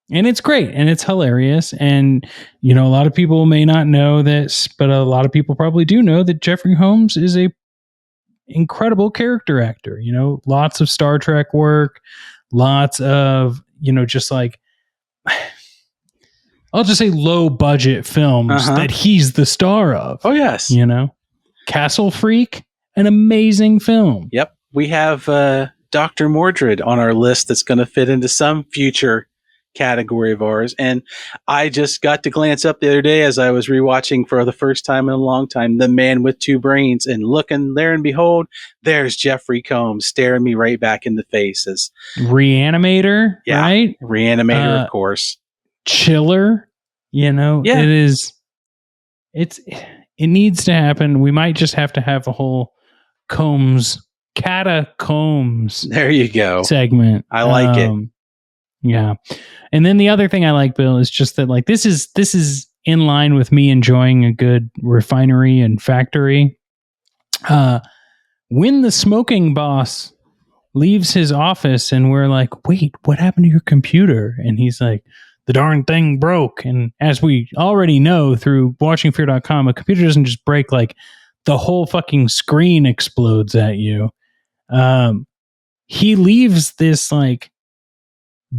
it's great and it's hilarious. And a lot of people may not know this, but a lot of people probably do know that Jeffrey Combs is a incredible character actor. Lots of Star Trek work, lots of just like. I'll just say low budget films that he's the star of. Oh, yes. Castle Freak, an amazing film. Yep. We have Dr. Mordred on our list that's going to fit into some future category of ours. And I just got to glance up the other day as I was rewatching for the first time in a long time, The Man with Two Brains, and looking there and behold, there's Jeffrey Combs staring me right back in the face as Reanimator, right? Reanimator, of course. Chiller, it needs to happen. We might just have to have a whole Catacombs. There you go. Segment. I like it. Yeah. And then the other thing I like, Bill, is just that like this is in line with me enjoying a good refinery and factory. When the smoking boss leaves his office and we're like, wait, what happened to your computer? And he's like, the darn thing broke. And as we already know through watching Fear.com, a computer doesn't just break, like the whole fucking screen explodes at you. He leaves this like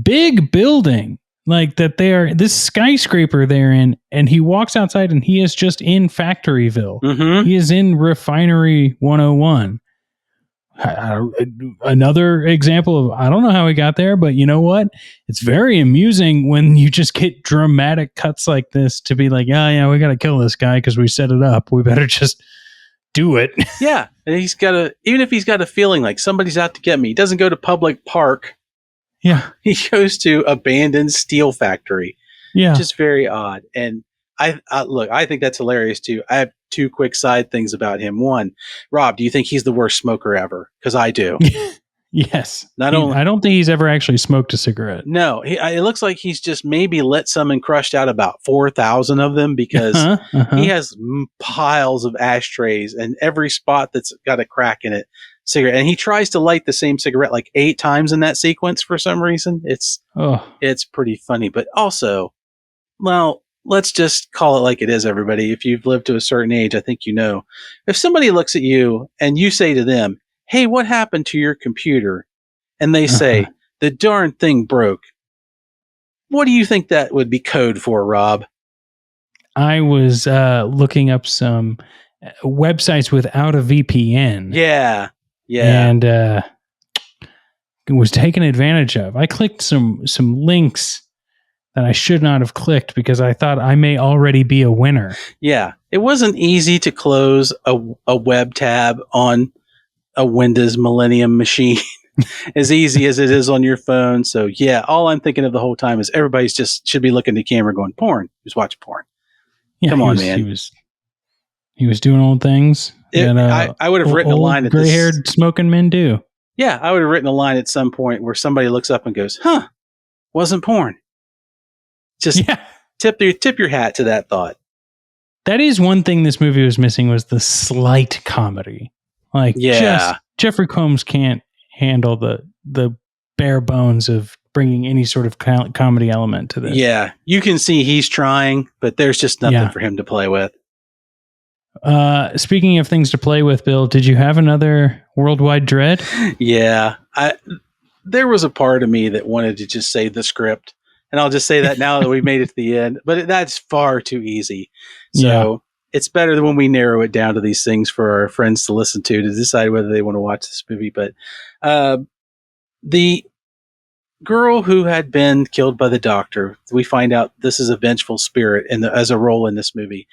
big building like that this skyscraper they're in, and he walks outside and he is just in Factoryville. He is in Refinery 101. Another example of, I don't know how he got there, but you know what? It's very amusing when you just get dramatic cuts like this to be like, yeah, we got to kill this guy because we set it up. We better just do it. Yeah. And even if he's got a feeling like somebody's out to get me, he doesn't go to public park. Yeah. He goes to abandoned steel factory. Yeah. Which is very odd. And I think that's hilarious too. I have two quick side things about him. One, Rob, do you think he's the worst smoker ever? Because I do. Yes. Not only, I don't think he's ever actually smoked a cigarette. no, it looks like he's just maybe lit some and crushed out about 4,000 of them because he has piles of ashtrays and every spot that's got a crack in it, cigarette. And he tries to light the same cigarette like 8 times in that sequence for some reason. It's pretty funny, but also, well, let's just call it like it is, everybody. If you've lived to a certain age, I think you know. If somebody looks at you and you say to them, hey, what happened to your computer? And they say, the darn thing broke. What do you think that would be code for, Rob? I was looking up some websites without a VPN. Yeah. And was taken advantage of. I clicked some links that I should not have clicked because I thought I may already be a winner. Yeah. It wasn't easy to close a web tab on a Windows Millennium machine as easy as it is on your phone. So yeah, all I'm thinking of the whole time is everybody's just should be looking at the camera going, porn. Who's watching porn? Yeah, come on, man. He was doing old things. I would have written a line at gray-haired smoking men do. Yeah, I would have written a line at some point where somebody looks up and goes, huh, wasn't porn. Just tip your hat to that thought. That is one thing this movie was missing, was the slight comedy. Like, just Jeffrey Combs can't handle the bare bones of bringing any sort of comedy element to this. Yeah, you can see he's trying, but there's just nothing for him to play with. Speaking of things to play with, Bill, did you have another worldwide dread? Yeah, there was a part of me that wanted to just say the script, and I'll just say that now that we've made it to the end, but that's far too easy. So it's better than when we narrow it down to these things for our friends to listen to decide whether they want to watch this movie. But the girl who had been killed by the doctor, we find out this is a vengeful spirit as a role in this movie.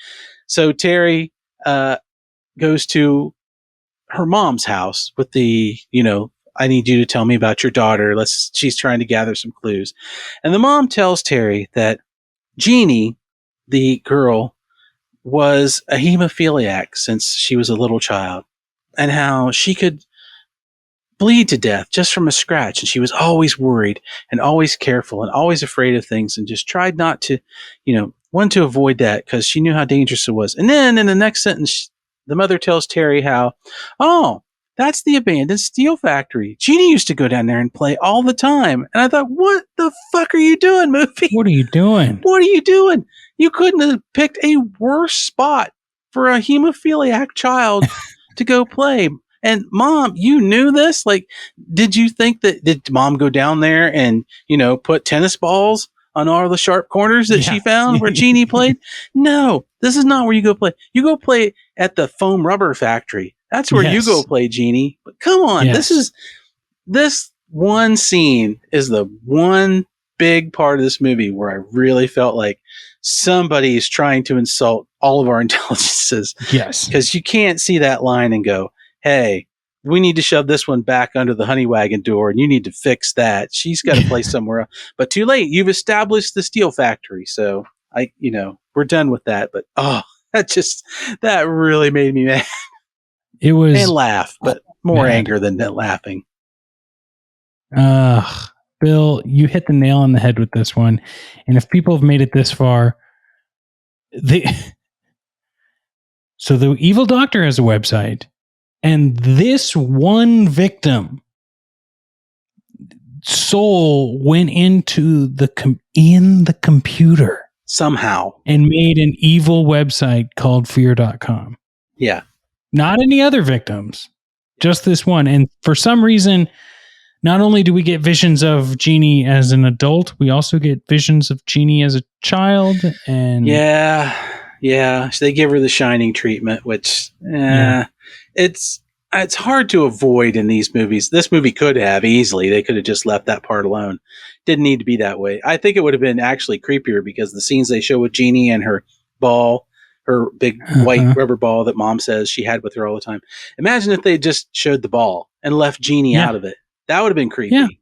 So Terry goes to her mom's house with the, I need you to tell me about your daughter. She's trying to gather some clues. And the mom tells Terry that Jeannie, the girl, was a hemophiliac since she was a little child, and how she could bleed to death just from a scratch. And she was always worried and always careful and always afraid of things and just tried not to, want to avoid that because she knew how dangerous it was. And then in the next sentence, the mother tells Terry how, oh, that's the abandoned steel factory. Jeannie used to go down there and play all the time. And I thought, what the fuck are you doing, movie? What are you doing? What are you doing? You couldn't have picked a worse spot for a hemophiliac child to go play. And mom, you knew this? Like, did you think did mom go down there and, put tennis balls on all the sharp corners that she found where Jeannie played? No, this is not where you go play. You go play at the foam rubber factory. That's where you go play, Jeannie. But come on, this one scene is the one big part of this movie where I really felt like somebody is trying to insult all of our intelligences. Yes. Because you can't see that line and go, hey, we need to shove this one back under the honey wagon door and you need to fix that. She's got to play somewhere else. But too late. You've established the steel factory. So we're done with that. But that really made me mad. It was, and laugh, but more anger than laughing. Bill, you hit the nail on the head with this one. And if people have made it this far, so the evil doctor has a website, and this one victim soul went into the computer somehow and made an evil website called FearDotCom. Yeah. Not any other victims, just this one. And for some reason, not only do we get visions of Jeannie as an adult, we also get visions of Jeannie as a child. And yeah, so they give her the Shining treatment, which it's hard to avoid in these movies. This movie could have easily. They could have just left that part alone. Didn't need to be that way. I think it would have been actually creepier because the scenes they show with Jeannie and her ball, her big white rubber ball that mom says she had with her all the time. Imagine if they just showed the ball and left Jeannie out of it. That would have been creepy.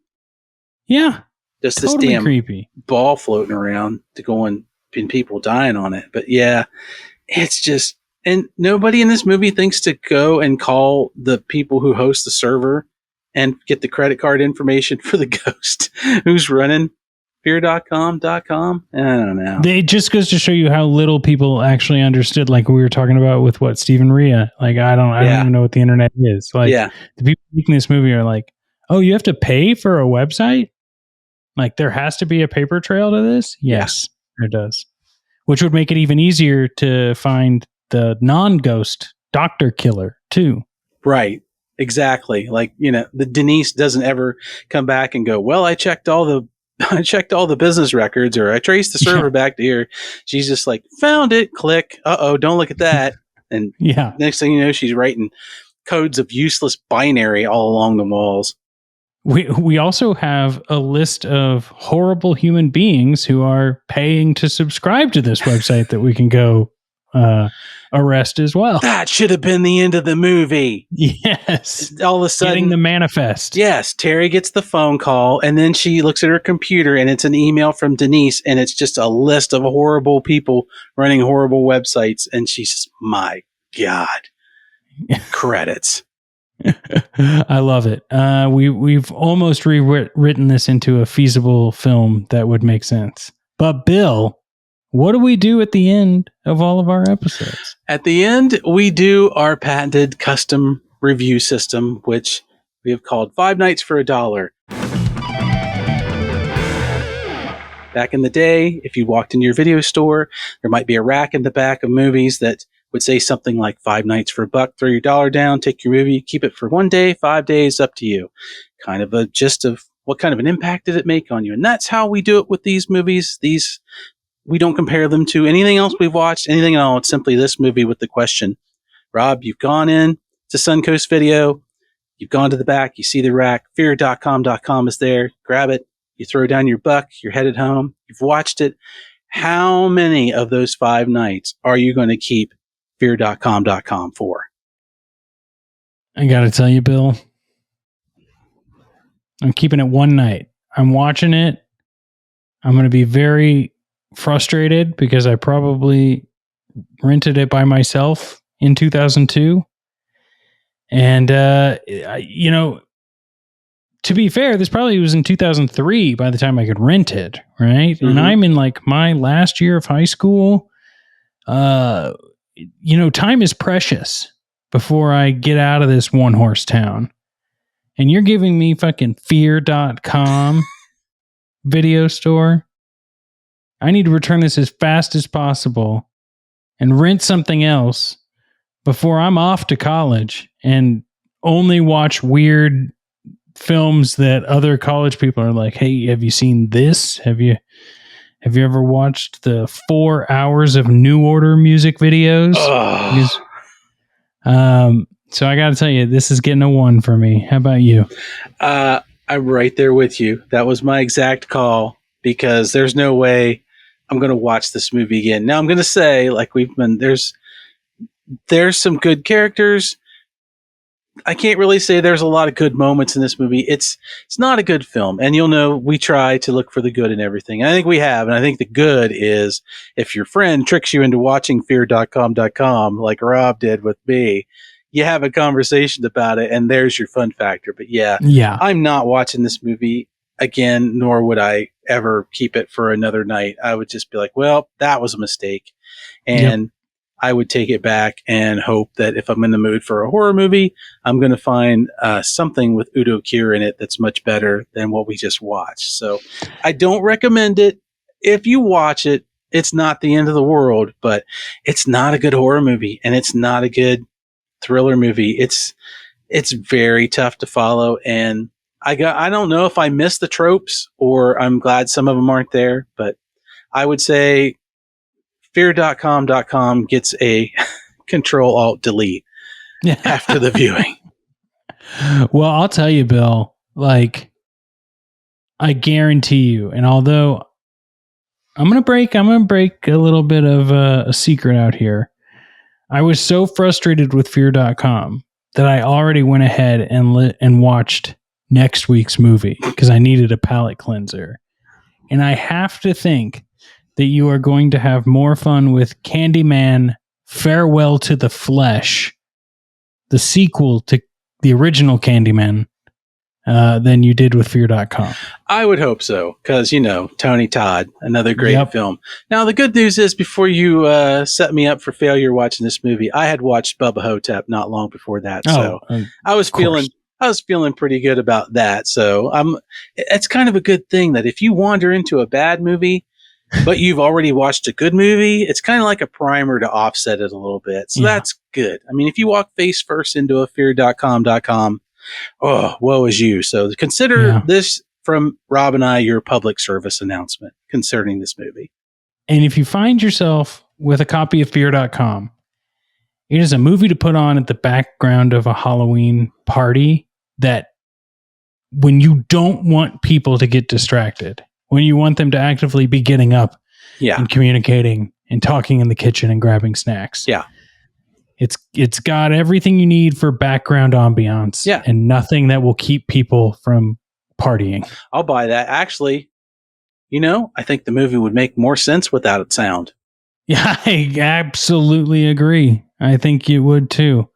Yeah. Just totally this damn creepy ball floating around to go and people dying on it. But it's just, and nobody in this movie thinks to go and call the people who host the server and get the credit card information for the ghost who's running FearDotCom. I don't know. It just goes to show you how little people actually understood, like we were talking about with what Stephen Rea. Like, I don't even know what the internet is. Like, the people making this movie are like, oh, you have to pay for a website? Like, there has to be a paper trail to this? Yes, there does. Which would make it even easier to find the non-ghost doctor killer, too. Right. Exactly. Like, the Denise doesn't ever come back and go, well, I checked all the business records, or I traced the server back to here. She's just like, found it, click. Uh-oh, don't look at that. And next thing you know, she's writing codes of useless binary all along the walls. We also have a list of horrible human beings who are paying to subscribe to this website that we can go arrest as well. That should have been the end of the movie. Yes. All of a sudden, getting the manifest. Yes. Terry gets the phone call, and then she looks at her computer, and it's an email from Denise, and it's just a list of horrible people running horrible websites. And she says, my God. Credits. I love it. We've almost rewritten this into a feasible film that would make sense. But Bill, what do we do at the end of all of our episodes? At the end, we do our patented custom review system, which we have called 5 Nights for $1. Back in the day, if you walked into your video store, there might be a rack in the back of movies that would say something like 5 nights for $1, throw your dollar down, take your movie, keep it for 1 day, 5 days, up to you. Kind of a gist of what kind of an impact did it make on you. And that's how we do it with these movies. We don't compare them to anything else we've watched, anything at all. It's simply this movie with the question. Rob, you've gone in to Suncoast Video. You've gone to the back. You see the rack. FearDotCom is there. Grab it. You throw down your $1. You're headed home. You've watched it. How many of those 5 nights are you going to keep FearDotCom for? I got to tell you, Bill, I'm keeping it 1 night. I'm watching it. I'm going to be very frustrated because I probably rented it by myself in 2002. And, to be fair, this probably was in 2003 by the time I could rent it, right? Mm-hmm. And I'm in like my last year of high school. Time is precious before I get out of this one-horse town. And you're giving me fucking FearDotCom video store. I need to return this as fast as possible and rent something else before I'm off to college and only watch weird films that other college people are like, hey, have you seen this? Have you ever watched the 4 hours of New Order music videos? So I got to tell you, this is getting a 1 for me. How about you? I'm right there with you. That was my exact call because there's no way I'm going to watch this movie again. Now I'm going to say, like there's some good characters. I can't really say there's a lot of good moments in this movie. It's not a good film. And you'll know we try to look for the good in everything. And I think we have. And I think the good is if your friend tricks you into watching FearDotCom like Rob did with me, you have a conversation about it and there's your fun factor. But yeah, I'm not watching this movie again, nor would I ever keep it for another night. I would just be like, well, that was a mistake. And I would take it back and hope that if I'm in the mood for a horror movie, I'm going to find something with Udo Kier in it that's much better than what we just watched. So I don't recommend it. If you watch it, it's not the end of the world, but it's not a good horror movie and it's not a good thriller movie. It's very tough to follow. And I don't know if I miss the tropes or I'm glad some of them aren't there, but I would say FearDotCom gets a Control-Alt-Delete after the viewing. Well, I'll tell you, Bill, like, I guarantee you, and although I'm going to break a little bit of a secret out here. I was so frustrated with FearDotCom that I already went ahead and watched next week's movie because I needed a palate cleanser. And I have to think that you are going to have more fun with Candyman Farewell to the Flesh, the sequel to the original Candyman, than you did with Fear.com. I would hope so, because, Tony Todd, another great film. Now, the good news is, before you set me up for failure watching this movie, I had watched Bubba Hotep not long before that, so I was feeling pretty good about that. So it's kind of a good thing that if you wander into a bad movie, but you've already watched a good movie, it's kind of like a primer to offset it a little bit. So that's good. I mean, if you walk face first into a FearDotCom, oh, woe is you. So consider this from Rob and I your public service announcement concerning this movie. And if you find yourself with a copy of Fear.com, it is a movie to put on at the background of a Halloween party that when you don't want people to get distracted, when you want them to actively be getting up and communicating and talking in the kitchen and grabbing snacks. Yeah. It's got everything you need for background ambiance and nothing that will keep people from partying. I'll buy that. Actually, I think the movie would make more sense without its sound. Yeah, I absolutely agree. I think you would too.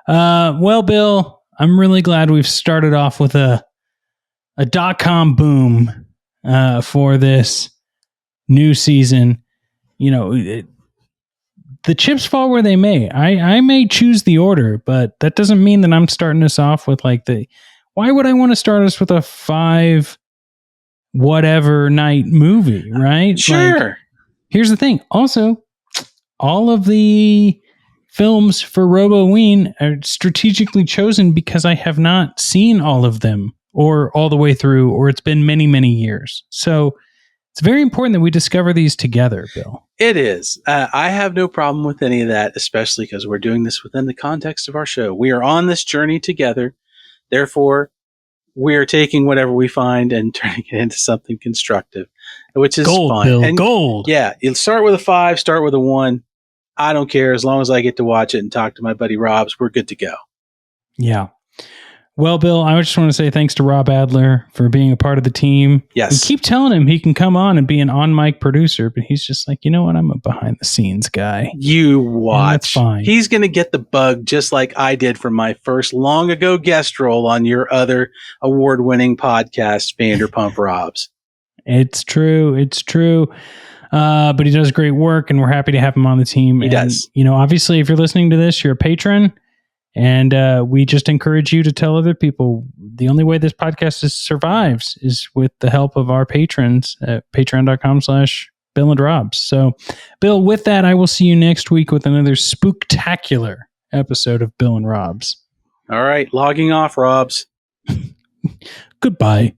Well, Bill, I'm really glad we've started off with a .com boom for this new season. The chips fall where they may. I may choose the order, but that doesn't mean that I'm starting us off with why would I want to start us with a 5 whatever night movie, right? Sure. Here's the thing. Also, all of the films for Roboween are strategically chosen because I have not seen all of them or all the way through, or it's been many, many years. So it's very important that we discover these together, Bill. It is. I have no problem with any of that, especially because we're doing this within the context of our show. We are on this journey together. Therefore, we're taking whatever we find and turning it into something constructive, which is gold, fun. Bill, and gold. Yeah, you'll start with a 5, start with a 1. I don't care. As long as I get to watch it and talk to my buddy Robs, we're good to go. Yeah. Well, Bill, I just want to say thanks to Rob Adler for being a part of the team. Yes. We keep telling him he can come on and be an on-mic producer, but he's just like, you know what? I'm a behind-the-scenes guy. You watch. And that's fine. He's going to get the bug just like I did from my first long-ago guest role on your other award-winning podcast, Vanderpump Robs. It's true. It's true. But he does great work, and we're happy to have him on the team. He does. Obviously, if you're listening to this, you're a patron. And we just encourage you to tell other people. The only way this podcast survives is with the help of our patrons at patreon.com/Bill and Robs. So, Bill, with that, I will see you next week with another spooktacular episode of Bill and Robs. All right. Logging off, Robs. Goodbye.